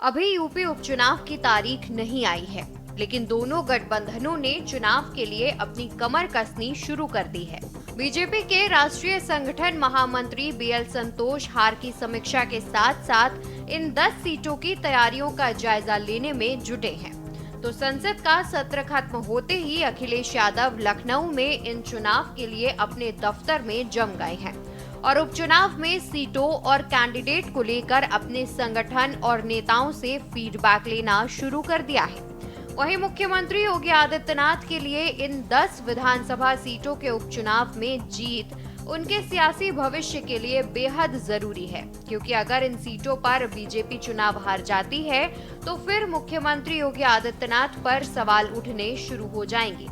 अभी यूपी उपचुनाव की तारीख नहीं आई है, लेकिन दोनों गठबंधनों ने चुनाव के लिए अपनी कमर कसनी शुरू कर दी है। बीजेपी के राष्ट्रीय संगठन महामंत्री बीएल संतोष हार की समीक्षा के साथ साथ इन 10 सीटों की तैयारियों का जायजा लेने में जुटे हैं। तो संसद का सत्र खत्म होते ही अखिलेश यादव लखनऊ में इन चुनाव के लिए अपने दफ्तर में जम गए हैं और उपचुनाव में सीटों और कैंडिडेट को लेकर अपने संगठन और नेताओं से फीडबैक लेना शुरू कर दिया है। वहीं मुख्यमंत्री योगी आदित्यनाथ के लिए इन 10 विधानसभा सीटों के उपचुनाव में जीत उनके सियासी भविष्य के लिए बेहद जरूरी है, क्योंकि अगर इन सीटों पर बीजेपी चुनाव हार जाती है तो फिर मुख्यमंत्री योगी आदित्यनाथ पर सवाल उठने शुरू हो जाएंगे।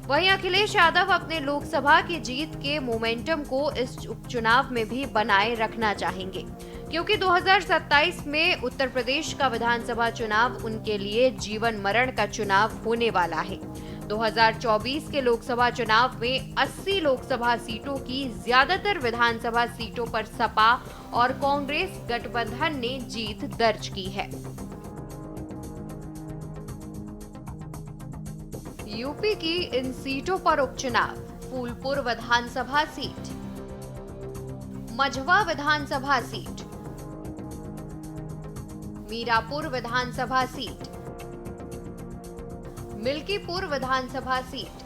वहीं अखिलेश यादव अपने लोकसभा की जीत के मोमेंटम को इस उपचुनाव में भी बनाए रखना चाहेंगे, क्योंकि 2027 में उत्तर प्रदेश का विधानसभा चुनाव उनके लिए जीवन मरण का चुनाव होने वाला है। 2024 के लोकसभा चुनाव में 80 लोकसभा सीटों की ज्यादातर विधानसभा सीटों पर सपा और कांग्रेस गठबंधन ने जीत दर्ज की है। यूपी की इन सीटों पर उपचुनाव: फूलपुर विधानसभा सीट, मझवा विधानसभा सीट, मीरापुर विधानसभा सीट, मिल्कीपुर विधानसभा सीट,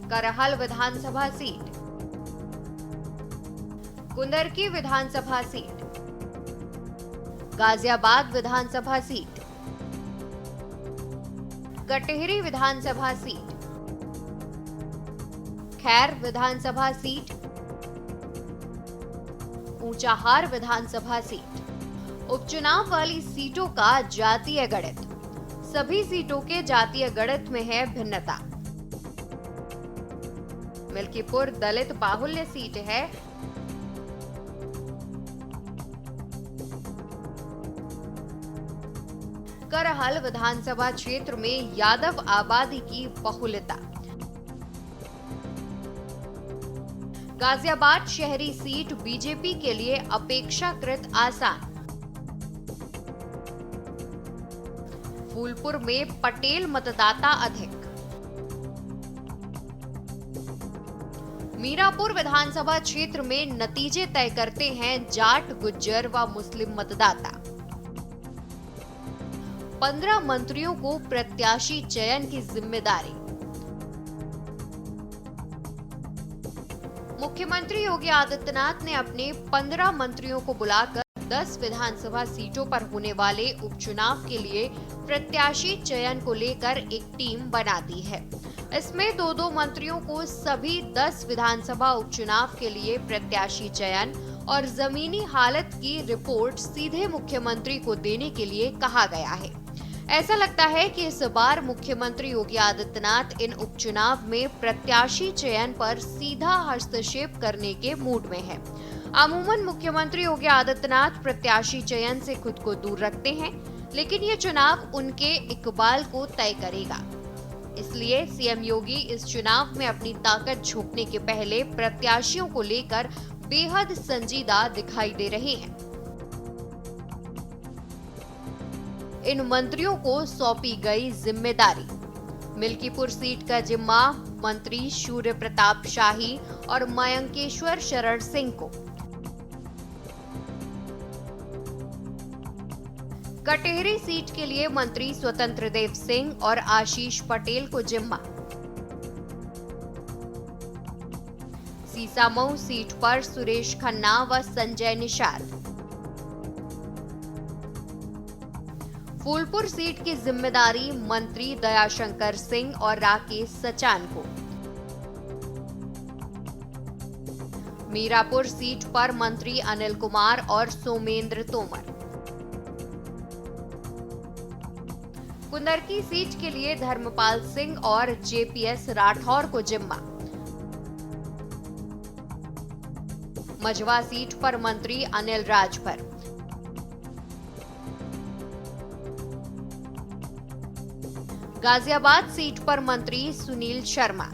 करहल विधानसभा सीट, कुंदरकी विधानसभा सीट, गाजियाबाद विधानसभा सीट, कटेहरी विधानसभा सीट, खैर विधानसभा सीट, ऊंचाहार विधानसभा सीट। उपचुनाव वाली सीटों का जातीय गणित: सभी सीटों के जातीय गणित में है भिन्नता। मिल्कीपुर दलित बाहुल्य सीट है, करहल विधानसभा क्षेत्र में यादव आबादी की बहुलता। गाजियाबाद शहरी सीट बीजेपी के लिए अपेक्षाकृत आसान। फूलपुर में पटेल मतदाता अधिक। मीरापुर विधानसभा क्षेत्र में नतीजे तय करते हैं जाट, गुज्जर व मुस्लिम मतदाता। 15 मंत्रियों को प्रत्याशी चयन की जिम्मेदारी। मुख्यमंत्री योगी आदित्यनाथ ने अपने 15 मंत्रियों को बुलाकर 10 विधानसभा सीटों पर होने वाले उपचुनाव के लिए प्रत्याशी चयन को लेकर एक टीम बना दी है। इसमें दो मंत्रियों को सभी 10 विधानसभा उपचुनाव के लिए प्रत्याशी चयन और जमीनी हालत की रिपोर्ट सीधे मुख्यमंत्री को देने के लिए कहा गया है। ऐसा लगता है कि इस बार मुख्यमंत्री योगी आदित्यनाथ इन उपचुनाव में प्रत्याशी चयन पर सीधा हस्तक्षेप करने के मूड में है। अमूमन मुख्यमंत्री योगी आदित्यनाथ प्रत्याशी चयन से खुद को दूर रखते हैं, लेकिन ये चुनाव उनके इकबाल को तय करेगा। इसलिए सीएम योगी इस चुनाव में अपनी ताकत झोंकने के पहले प्रत्याशियों को लेकर बेहद संजीदा दिखाई दे रहे हैं। इन मंत्रियों को सौंपी गई जिम्मेदारी: मिल्कीपुर सीट का जिम्मा मंत्री सूर्य प्रताप शाही और मयंकेश्वर शरण सिंह को, कटेहरी सीट के लिए मंत्री स्वतंत्र देव सिंह और आशीष पटेल को जिम्मा, सीसामऊ सीट पर सुरेश खन्ना व संजय निषाद, फूलपुर सीट की जिम्मेदारी मंत्री दयाशंकर सिंह और राकेश सचान को, मीरापुर सीट पर मंत्री अनिल कुमार और सोमेंद्र तोमर, कुंदरकी सीट के लिए धर्मपाल सिंह और जेपीएस राठौर को जिम्मा, मझवा सीट पर मंत्री अनिल राजभर, गाजियाबाद सीट पर मंत्री सुनील शर्मा,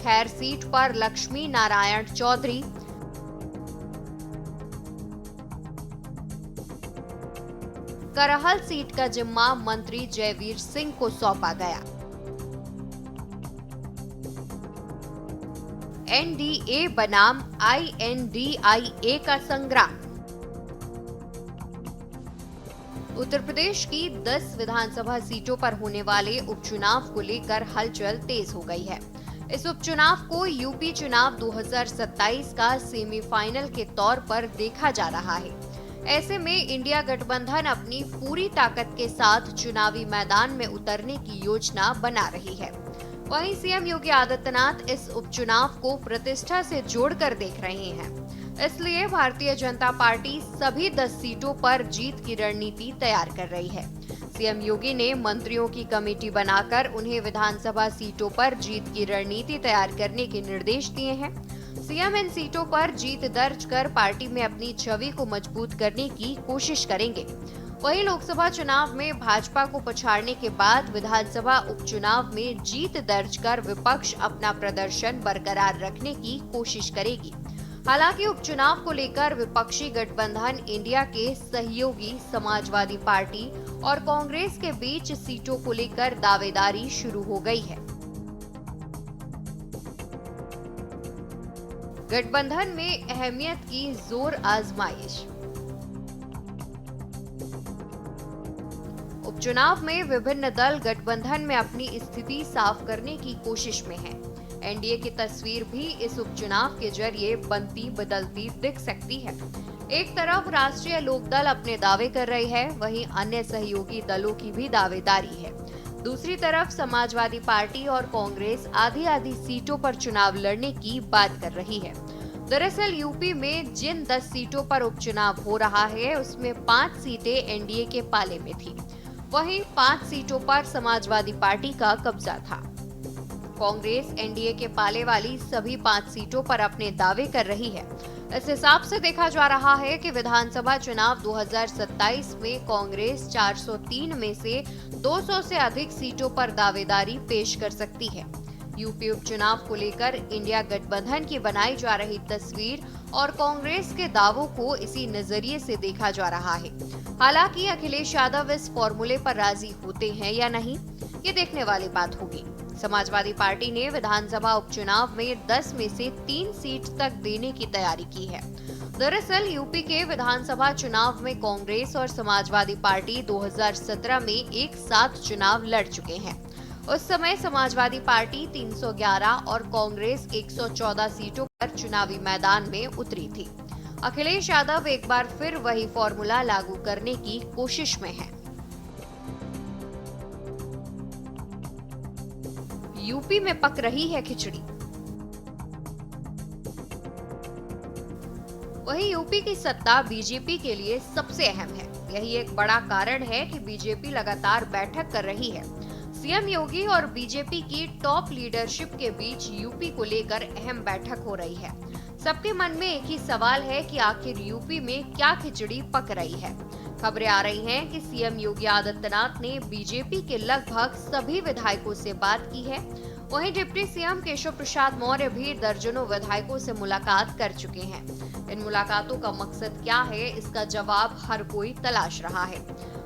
खैर सीट पर लक्ष्मी नारायण चौधरी, करहल सीट का जिम्मा मंत्री जयवीर सिंह को सौंपा गया। एनडीए बनाम INDIA का संग्राम। उत्तर प्रदेश की 10 विधानसभा सीटों पर होने वाले उपचुनाव को लेकर हलचल तेज हो गई है। इस उपचुनाव को यूपी चुनाव 2027 का सेमीफाइनल के तौर पर देखा जा रहा है। ऐसे में इंडिया गठबंधन अपनी पूरी ताकत के साथ चुनावी मैदान में उतरने की योजना बना रही है। वहीं सीएम योगी आदित्यनाथ इस उपचुनाव को प्रतिष्ठा से जोड़कर देख रहे हैं। इसलिए भारतीय जनता पार्टी सभी 10 सीटों पर जीत की रणनीति तैयार कर रही है। सीएम योगी ने मंत्रियों की कमेटी बनाकर उन्हें विधानसभा सीटों पर जीत की रणनीति तैयार करने के निर्देश दिए हैं। सीएम इन सीटों पर जीत दर्ज कर पार्टी में अपनी छवि को मजबूत करने की कोशिश करेंगे। वहीं लोकसभा चुनाव में भाजपा को पछाड़ने के बाद विधानसभा उपचुनाव में जीत दर्ज कर विपक्ष अपना प्रदर्शन बरकरार रखने की कोशिश करेगी। हालांकि उपचुनाव को लेकर विपक्षी गठबंधन इंडिया के सहयोगी समाजवादी पार्टी और कांग्रेस के बीच सीटों को लेकर दावेदारी शुरू हो गई है। गठबंधन में अहमियत की जोर आजमाइश। उपचुनाव में विभिन्न दल गठबंधन में अपनी स्थिति साफ करने की कोशिश में हैं। एनडीए की तस्वीर भी इस उपचुनाव के जरिए बनती बदलती दिख सकती है। एक तरफ राष्ट्रीय लोकदल अपने दावे कर रही है, वहीं अन्य सहयोगी दलों की भी दावेदारी है। दूसरी तरफ समाजवादी पार्टी और कांग्रेस आधी आधी सीटों पर चुनाव लड़ने की बात कर रही है। दरअसल यूपी में जिन 10 सीटों पर उपचुनाव हो रहा है उसमें 5 सीटें एनडीए के पाले में थी। वहीं 5 सीटों पर समाजवादी पार्टी का कब्जा था। कांग्रेस एनडीए के पाले वाली सभी 5 सीटों पर अपने दावे कर रही है। इस हिसाब से देखा जा रहा है कि विधानसभा चुनाव 2027 में कांग्रेस 403 में से 200 से अधिक सीटों पर दावेदारी पेश कर सकती है। यूपी उपचुनाव को लेकर इंडिया गठबंधन की बनाई जा रही तस्वीर और कांग्रेस के दावों को इसी नजरिए से देखा जा रहा है। हालांकि अखिलेश यादव इस फॉर्मूले पर राजी होते हैं या नहीं, ये देखने वाली बात होगी। समाजवादी पार्टी ने विधानसभा उपचुनाव में 10 में से 3 सीट तक देने की तैयारी की है। दरअसल यूपी के विधानसभा चुनाव में कांग्रेस और समाजवादी पार्टी 2017 में एक साथ चुनाव लड़ चुके हैं। उस समय समाजवादी पार्टी 311 और कांग्रेस 114 सीटों पर चुनावी मैदान में उतरी थी। अखिलेश यादव एक बार फिर वही फॉर्मूला लागू करने की कोशिश में है। यूपी में पक रही है खिचड़ी। वहीं यूपी की सत्ता बीजेपी के लिए सबसे अहम है। यही एक बड़ा कारण है कि बीजेपी लगातार बैठक कर रही है। सीएम योगी और बीजेपी की टॉप लीडरशिप के बीच यूपी को लेकर अहम बैठक हो रही है। सबके मन में एक ही सवाल है कि आखिर यूपी में क्या खिचड़ी पक रही है। खबरें आ रही हैं कि सीएम योगी आदित्यनाथ ने बीजेपी के लगभग सभी विधायकों से बात की है। वहीं डिप्टी सीएम केशव प्रसाद मौर्य भी दर्जनों विधायकों से मुलाकात कर चुके हैं। इन मुलाकातों का मकसद क्या है, इसका जवाब हर कोई तलाश रहा है।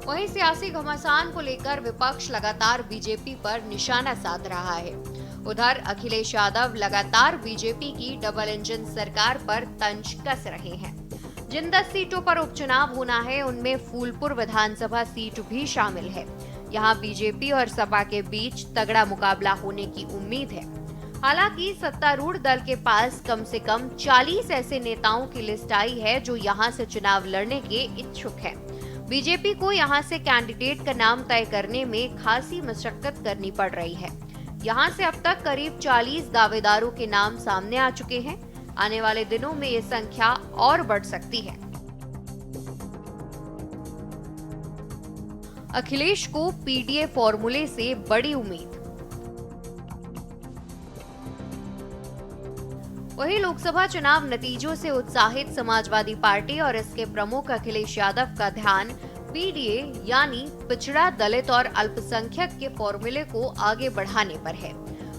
वहीं सियासी घमासान को लेकर विपक्ष लगातार बीजेपी पर निशाना साध रहा है। उधर अखिलेश यादव लगातार बीजेपी की डबल इंजन सरकार पर तंज कस रहे हैं। जिन 10 सीटों पर उपचुनाव होना है उनमें फूलपुर विधानसभा सीट भी शामिल है। यहाँ बीजेपी और सपा के बीच तगड़ा मुकाबला होने की उम्मीद है। हालांकि सत्तारूढ़ दल के पास कम से कम 40 ऐसे नेताओं की लिस्ट आई है जो यहाँ से चुनाव लड़ने के इच्छुक हैं। बीजेपी को यहाँ से कैंडिडेट का नाम तय करने में खासी मशक्कत करनी पड़ रही है। यहाँ से अब तक करीब 40 दावेदारों के नाम सामने आ चुके हैं। आने वाले दिनों में ये संख्या और बढ़ सकती है। अखिलेश को पीडीए फॉर्मूले से बड़ी उम्मीद। वहीं लोकसभा चुनाव नतीजों से उत्साहित समाजवादी पार्टी और इसके प्रमुख अखिलेश यादव का ध्यान पीडीए यानी पिछड़ा, दलित और अल्पसंख्यक के फॉर्मूले को आगे बढ़ाने पर है।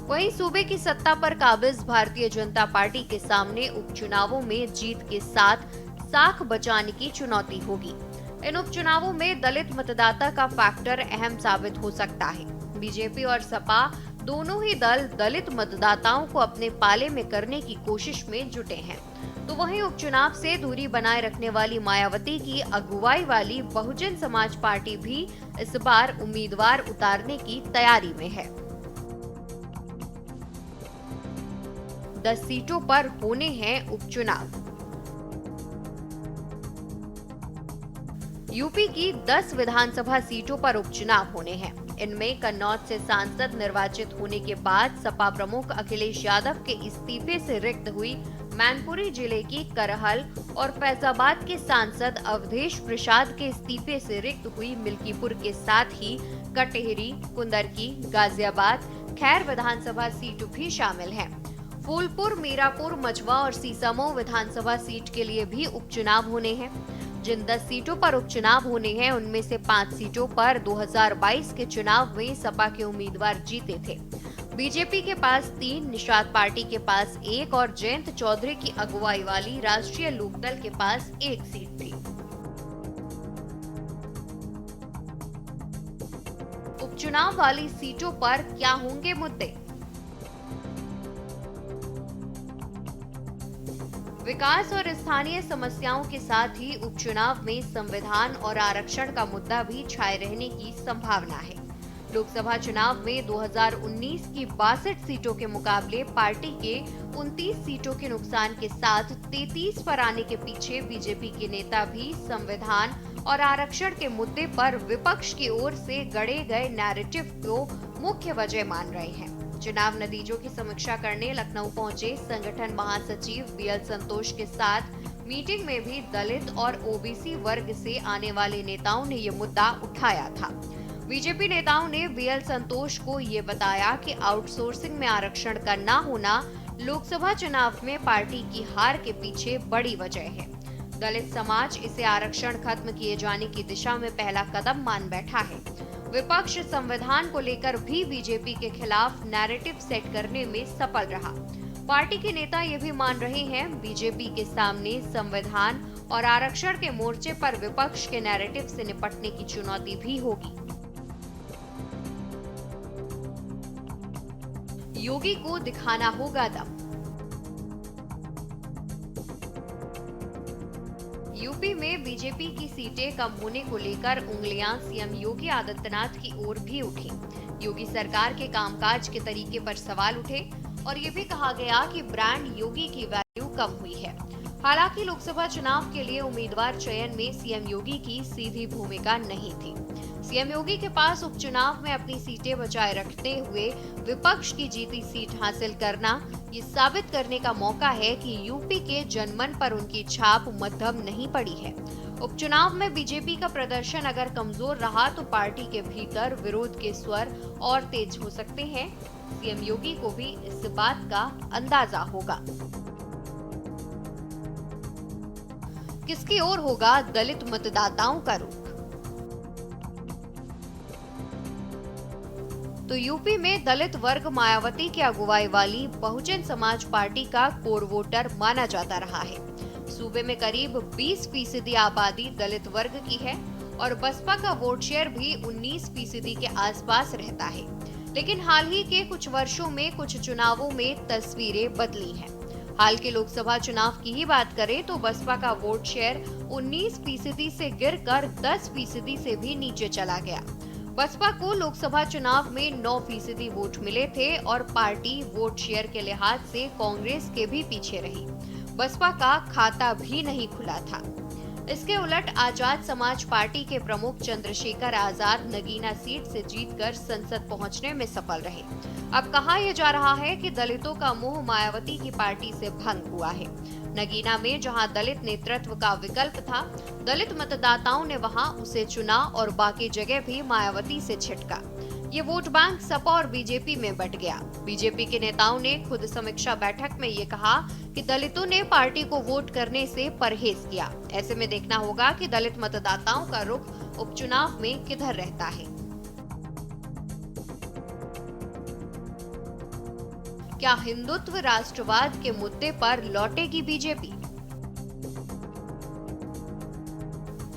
वहीं सूबे की सत्ता पर काबिज भारतीय जनता पार्टी के सामने उपचुनावों में जीत के साथ साख बचाने की चुनौती होगी। इन उपचुनावों में दलित मतदाता का फैक्टर अहम साबित हो सकता है। बीजेपी और सपा दोनों ही दल दलित मतदाताओं को अपने पाले में करने की कोशिश में जुटे हैं। तो वहीं उपचुनाव से दूरी बनाए रखने वाली मायावती की अगुवाई वाली बहुजन समाज पार्टी भी इस बार उम्मीदवार उतारने की तैयारी में है। 10 सीटों पर होने हैं उपचुनाव। यूपी की 10 विधानसभा सीटों पर उपचुनाव होने हैं। इनमें कन्नौज से सांसद निर्वाचित होने के बाद सपा प्रमुख अखिलेश यादव के इस्तीफे से रिक्त हुई मैनपुरी जिले की करहल और फैजाबाद के सांसद अवधेश प्रसाद के इस्तीफे से रिक्त हुई मिल्कीपुर के साथ ही कटेहरी, कुंदरकी, गाजियाबाद, खैर विधानसभा सीट भी शामिल हैं। फूलपुर, मीरापुर, मझवा और सीसामऊ विधानसभा सीट के लिए भी उपचुनाव होने हैं। जिन 10 सीटों पर उपचुनाव होने हैं उनमें से 5 सीटों पर 2022 के चुनाव में सपा के उम्मीदवार जीते थे। बीजेपी के पास 3, निषाद पार्टी के पास 1 और जयंत चौधरी की अगुवाई वाली राष्ट्रीय लोकदल के पास 1 सीट थी। उपचुनाव वाली सीटों पर क्या होंगे मुद्दे? विकास और स्थानीय समस्याओं के साथ ही उपचुनाव में संविधान और आरक्षण का मुद्दा भी छाए रहने की संभावना है। लोकसभा चुनाव में 2019 की 62 सीटों के मुकाबले पार्टी के 29 सीटों के नुकसान के साथ 33 पर आने के पीछे बीजेपी के नेता भी संविधान और आरक्षण के मुद्दे पर विपक्ष की ओर से गढ़े गए नैरेटिव को मुख्य वजह मान रहे हैं। चुनाव नतीजों की समीक्षा करने लखनऊ पहुंचे संगठन महासचिव बीएल संतोष के साथ मीटिंग में भी दलित और ओबीसी वर्ग से आने वाले नेताओं ने ये मुद्दा उठाया था। बीजेपी नेताओं ने बीएल संतोष को ये बताया कि आउटसोर्सिंग में आरक्षण का न होना लोकसभा चुनाव में पार्टी की हार के पीछे बड़ी वजह है। दलित समाज इसे आरक्षण खत्म किए जाने की दिशा में पहला कदम मान बैठा है। विपक्ष संविधान को लेकर भी बीजेपी के खिलाफ नैरेटिव सेट करने में सफल रहा। पार्टी के नेता ये भी मान रहे हैं बीजेपी के सामने संविधान और आरक्षण के मोर्चे पर विपक्ष के नैरेटिव से निपटने की चुनौती भी होगी। योगी को दिखाना होगा दम। यूपी में बीजेपी की सीटें कम होने को लेकर उंगलियां सीएम योगी आदित्यनाथ की ओर भी उठी। योगी सरकार के कामकाज के तरीके पर सवाल उठे और ये भी कहा गया कि ब्रांड योगी की वैल्यू कम हुई है। हालांकि लोकसभा चुनाव के लिए उम्मीदवार चयन में सीएम योगी की सीधी भूमिका नहीं थी। सीएम योगी के पास उपचुनाव में अपनी सीटें बचाए रखते हुए विपक्ष की जीती सीट हासिल करना ये साबित करने का मौका है कि यूपी के जनमन पर उनकी छाप मध्यम नहीं पड़ी है। उपचुनाव में बीजेपी का प्रदर्शन अगर कमजोर रहा तो पार्टी के भीतर विरोध के स्वर और तेज हो सकते हैं। सीएम योगी को भी इस बात का अंदाजा होगा। किसकी ओर होगा दलित मतदाताओं का रुख? तो यूपी में दलित वर्ग मायावती की अगुवाई वाली बहुजन समाज पार्टी का कोर वोटर माना जाता रहा है। सूबे में करीब 20% आबादी दलित वर्ग की है और बसपा का वोट शेयर भी 19% के आसपास रहता है। लेकिन हाल ही के कुछ वर्षों में कुछ चुनावों में तस्वीरें बदली हैं। हाल के लोकसभा चुनाव की ही बात करें तो बसपा का वोट शेयर 19% से गिरकर 10% से भी नीचे चला गया। बसपा को लोकसभा चुनाव में 9% वोट मिले थे और पार्टी वोट शेयर के लिहाज से कांग्रेस के भी पीछे रही। बसपा का खाता भी नहीं खुला था। इसके उलट आजाद समाज पार्टी के प्रमुख चंद्रशेखर आजाद नगीना सीट से जीतकर संसद पहुंचने में सफल रहे। अब कहा यह जा रहा है कि दलितों का मोह मायावती की पार्टी से भंग हुआ है। नगीना में जहां दलित नेतृत्व का विकल्प था, दलित मतदाताओं ने वहां उसे चुना और बाकी जगह भी मायावती से छिटका। ये वोट बैंक सपा और बीजेपी में बंट गया। बीजेपी के नेताओं ने खुद समीक्षा बैठक में ये कहा कि दलितों ने पार्टी को वोट करने से परहेज किया। ऐसे में देखना होगा कि दलित मतदाताओं का रुख उपचुनाव में किधर रहता है। क्या हिंदुत्व राष्ट्रवाद के मुद्दे पर लौटेगी बीजेपी?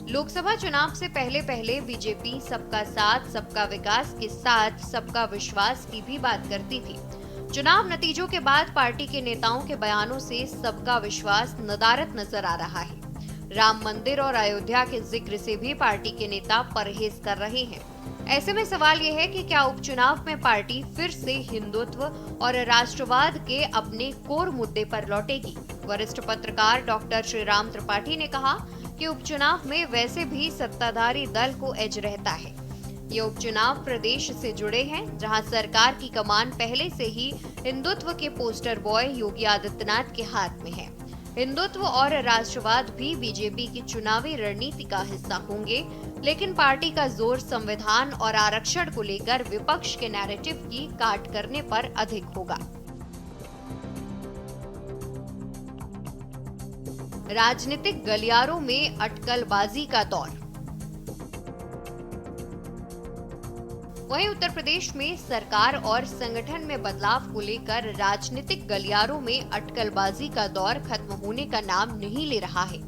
लोकसभा चुनाव से पहले बीजेपी सबका साथ सबका विकास के साथ सबका विश्वास की भी बात करती थी। चुनाव नतीजों के बाद पार्टी के नेताओं के बयानों से सबका विश्वास नदारद नजर आ रहा है। राम मंदिर और अयोध्या के जिक्र से भी पार्टी के नेता परहेज कर रहे हैं। ऐसे में सवाल यह है कि क्या उपचुनाव में पार्टी फिर से हिंदुत्व और राष्ट्रवाद के अपने कोर मुद्दे पर लौटेगी। वरिष्ठ पत्रकार डॉक्टर श्रीराम त्रिपाठी ने कहा कि उपचुनाव में वैसे भी सत्ताधारी दल को एज रहता है। ये उपचुनाव प्रदेश से जुड़े हैं, जहां सरकार की कमान पहले से ही हिंदुत्व के पोस्टर बॉय योगी आदित्यनाथ के हाथ में है। हिंदुत्व और राष्ट्रवाद भी बीजेपी की चुनावी रणनीति का हिस्सा होंगे, लेकिन पार्टी का जोर संविधान और आरक्षण को लेकर विपक्ष के नैरेटिव की काट करने पर अधिक होगा। राजनीतिक गलियारों में अटकलबाजी का दौर। वहीं उत्तर प्रदेश में सरकार और संगठन में बदलाव को लेकर राजनीतिक गलियारों में अटकलबाजी का दौर खत्म होने का नाम नहीं ले रहा है।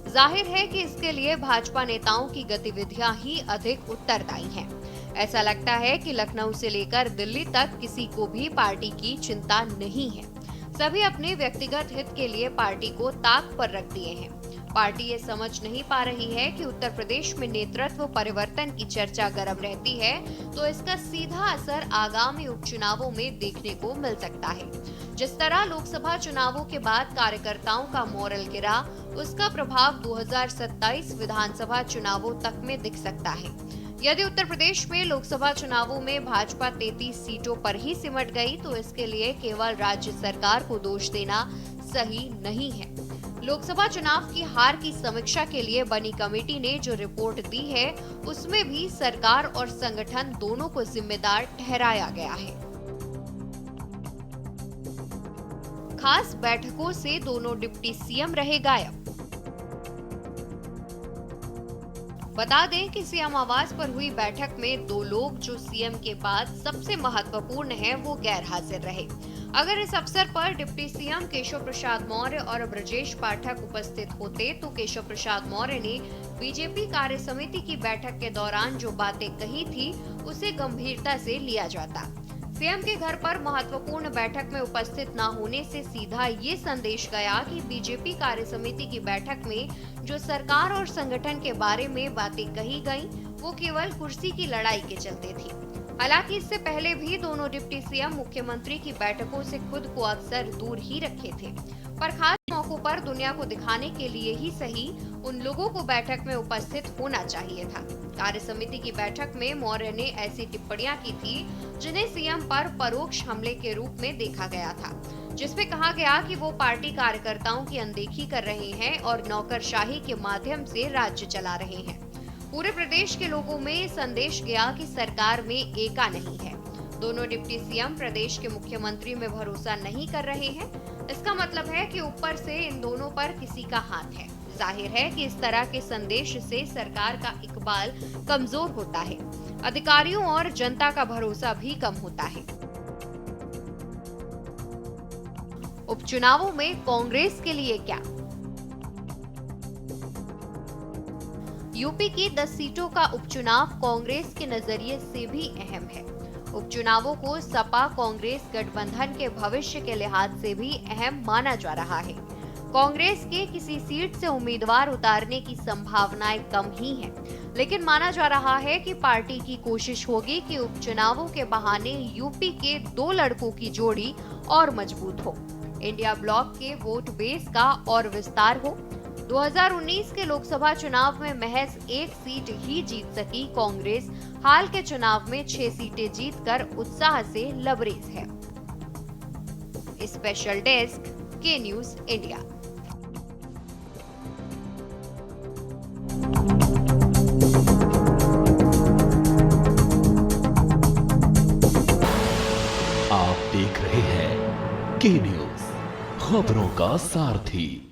जाहिर है कि इसके लिए भाजपा नेताओं की गतिविधियां ही अधिक उत्तरदायी हैं। ऐसा लगता है कि लखनऊ से लेकर दिल्ली तक किसी को भी पार्टी की चिंता नहीं है। सभी अपने व्यक्तिगत हित के लिए पार्टी को ताक पर रख दिए हैं। पार्टी ये समझ नहीं पा रही है कि उत्तर प्रदेश में नेतृत्व परिवर्तन की चर्चा गर्म रहती है तो इसका सीधा असर आगामी उपचुनावों में देखने को मिल सकता है। जिस तरह लोकसभा चुनावों के बाद कार्यकर्ताओं का मोरल गिरा, उसका प्रभाव 2027 विधानसभा चुनावों तक में दिख सकता है। यदि उत्तर प्रदेश में लोकसभा चुनावों में भाजपा 33 सीटों पर ही सिमट गई तो इसके लिए केवल राज्य सरकार को दोष देना सही नहीं है। लोकसभा चुनाव की हार की समीक्षा के लिए बनी कमेटी ने जो रिपोर्ट दी है, उसमें भी सरकार और संगठन दोनों को जिम्मेदार ठहराया गया है। खास बैठकों से दोनों डिप्टी सीएम रहे गायब। बता दें कि सीएम आवास पर हुई बैठक में दो लोग जो सीएम के बाद सबसे महत्वपूर्ण हैं, वो गैर हाजिर रहे। अगर इस अवसर पर डिप्टी सीएम केशव प्रसाद मौर्य और ब्रजेश पाठक उपस्थित होते तो केशव प्रसाद मौर्य ने बीजेपी कार्य समिति की बैठक के दौरान जो बातें कही थी उसे गंभीरता से लिया जाता। सीएम के घर पर महत्वपूर्ण बैठक में उपस्थित न होने से सीधा ये संदेश गया कि बीजेपी कार्य समिति की बैठक में जो सरकार और संगठन के बारे में बातें कही गईं, वो केवल कुर्सी की लड़ाई के चलते थी। हालांकि इससे पहले भी दोनों डिप्टी सीएम मुख्यमंत्री की बैठकों से खुद को अक्सर दूर ही रखे थे, पर खास मौकों पर दुनिया को दिखाने के लिए ही सही उन लोगों को बैठक में उपस्थित होना चाहिए था। कार्य समिति की बैठक में मौर्य ने ऐसी टिप्पणियां की थी जिन्हें सीएम पर परोक्ष हमले के रूप में देखा गया था, जिसमें कहा गया कि वो पार्टी कार्यकर्ताओं की अनदेखी कर रहे हैं और नौकरशाही के माध्यम से राज्य चला रहे हैं। पूरे प्रदेश के लोगों में संदेश गया कि सरकार में एका नहीं है। दोनों डिप्टी सीएम प्रदेश के मुख्यमंत्री में भरोसा नहीं कर रहे हैं। इसका मतलब है कि ऊपर से इन दोनों पर किसी का हाथ है। जाहिर है कि इस तरह के संदेश से सरकार का इकबाल कमजोर होता है, अधिकारियों और जनता का भरोसा भी कम होता है। उपचुनावों में कांग्रेस के लिए क्या? यूपी की 10 सीटों का उपचुनाव कांग्रेस के नजरिए से भी अहम है। उपचुनावों को सपा कांग्रेस गठबंधन के भविष्य के लिहाज से भी अहम माना जा रहा है। कांग्रेस के किसी सीट से उम्मीदवार उतारने की संभावनाएं कम ही हैं, लेकिन माना जा रहा है कि पार्टी की कोशिश होगी कि उपचुनावों के बहाने यूपी के 2 लड़कों की जोड़ी और मजबूत हो, इंडिया ब्लॉक के वोट बेस का और विस्तार हो। 2019 के लोकसभा चुनाव में महज 1 सीट ही जीत सकी कांग्रेस हाल के चुनाव में 6 सीटें जीतकर उत्साह से लबरेज है। स्पेशल डेस्क के न्यूज इंडिया। आप देख रहे हैं के न्यूज, खबरों का सारथी।